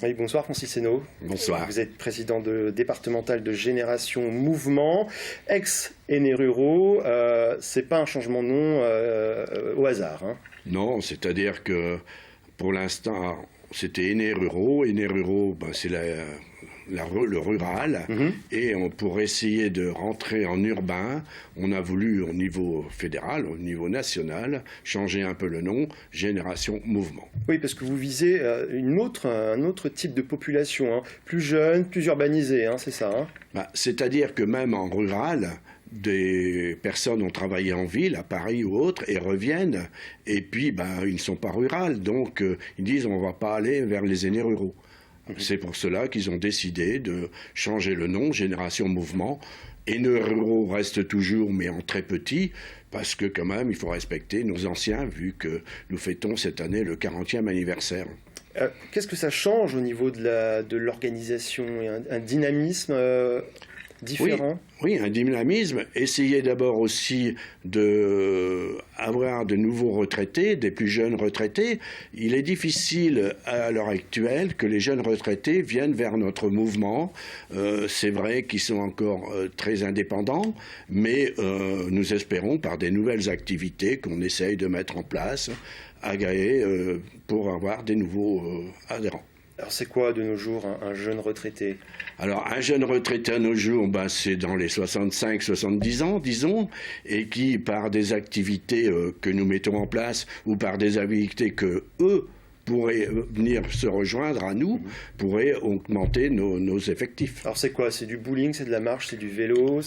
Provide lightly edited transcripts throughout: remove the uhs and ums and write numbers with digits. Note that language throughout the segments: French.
Oui, bonsoir Francis Hainaut. Bonsoir. Vous êtes président départemental de Génération Mouvement, ex-aînés ruraux. C'est pas un changement de nom au hasard. Hein. Non, c'est-à-dire que pour l'instant, c'était aînés ruraux. Aînés ruraux, ben, c'est le rural. Et pour essayer de rentrer en urbain, on a voulu au niveau fédéral, au niveau national, changer un peu le nom, Génération Mouvement. Oui, parce que vous visez un autre type de population, hein, plus jeune, plus urbanisée, hein, c'est ça. Hein. Ben, c'est-à-dire que même en rural, des personnes ont travaillé en ville, à Paris ou autre, et reviennent, et puis ben, ils ne sont pas rurales, donc ils disent on ne va pas aller vers les aînés ruraux. C'est pour cela qu'ils ont décidé de changer le nom, Génération Mouvement. Aînés ruraux restent toujours, mais en très petit, parce que quand même, il faut respecter nos anciens, vu que nous fêtons cette année le 40e anniversaire. Qu'est-ce que ça change au niveau de l'organisation? Un dynamisme différent? Oui, un dynamisme. Essayez d'abord aussi d'avoir de nouveaux retraités, des plus jeunes retraités. Il est difficile à l'heure actuelle que les jeunes retraités viennent vers notre mouvement. C'est vrai qu'ils sont encore très indépendants, mais nous espérons par des nouvelles activités qu'on essaye de mettre en place, agréées pour avoir des nouveaux adhérents. Alors c'est quoi de nos jours un jeune retraité? Alors un jeune retraité à nos jours, ben, c'est dans les 65-70 ans, disons, et qui par des activités que nous mettons en place ou par des activités que eux pourraient venir se rejoindre à nous, pourraient augmenter nos effectifs. Alors c'est quoi? C'est du bowling, c'est de la marche, c'est du vélo,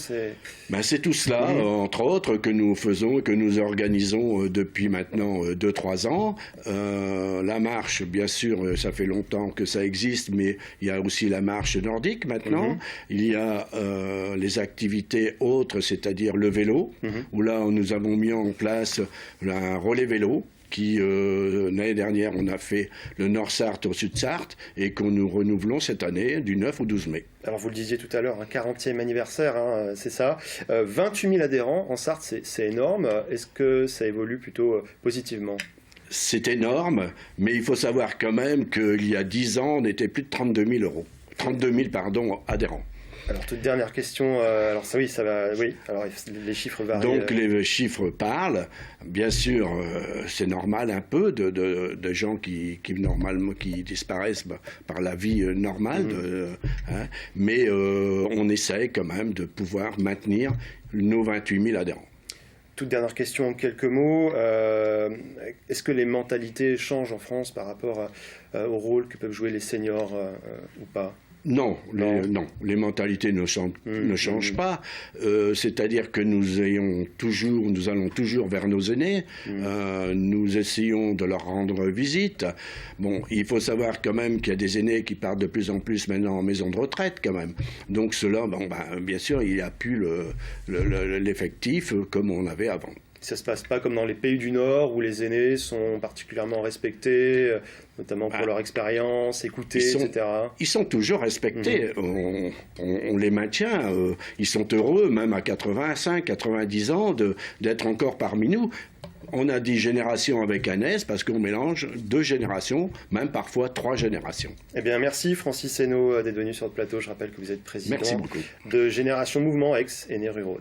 Ben, c'est tout cela, entre autres, que nous faisons et que nous organisons depuis maintenant 2-3 ans. La marche, bien sûr, ça fait longtemps que ça existe, mais il y a aussi la marche nordique maintenant. Il y a les activités autres, c'est-à-dire le vélo, où là, nous avons mis en place un relais vélo, qui, l'année dernière, on a fait le Nord-Sarthe au Sud-Sarthe et qu'on nous renouvelons cette année du 9 au 12 mai. Alors vous le disiez tout à l'heure, un 40e anniversaire, hein, c'est ça. 28 000 adhérents en Sarthe, c'est énorme. Est-ce que ça évolue plutôt positivement? C'est énorme, mais il faut savoir quand même qu'il y a 10 ans, on était plus de 32 000 adhérents. Alors, toute dernière question, alors ça, oui, ça va, oui, alors les chiffres varient. Donc les chiffres parlent, bien sûr, c'est normal un peu de gens qui disparaissent par la vie normale, mais on essaie quand même de pouvoir maintenir nos 28 000 adhérents. Toute dernière question en quelques mots, est-ce que les mentalités changent en France par rapport au rôle que peuvent jouer les seniors ou pas? Non, les mentalités ne changent pas. C'est-à-dire que nous allons toujours vers nos aînés. Nous essayons de leur rendre visite. Bon, il faut savoir quand même qu'il y a des aînés qui partent de plus en plus maintenant en maison de retraite quand même. Donc cela, bon, bien sûr, il n'y a plus l'effectif comme on avait avant. Ça ne se passe pas comme dans les pays du Nord où les aînés sont particulièrement respectés, notamment pour leur expérience, écoutés, etc. Ils sont toujours respectés, on les maintient, ils sont heureux, même à 85, 90 ans, d'être encore parmi nous. On a dit génération avec un S parce qu'on mélange 2 générations, même parfois 3 générations. Eh bien, merci Francis Hainaut d'être venu sur le plateau. Je rappelle que vous êtes président Merci beaucoup. de Génération Mouvement, ex-aînés ruraux.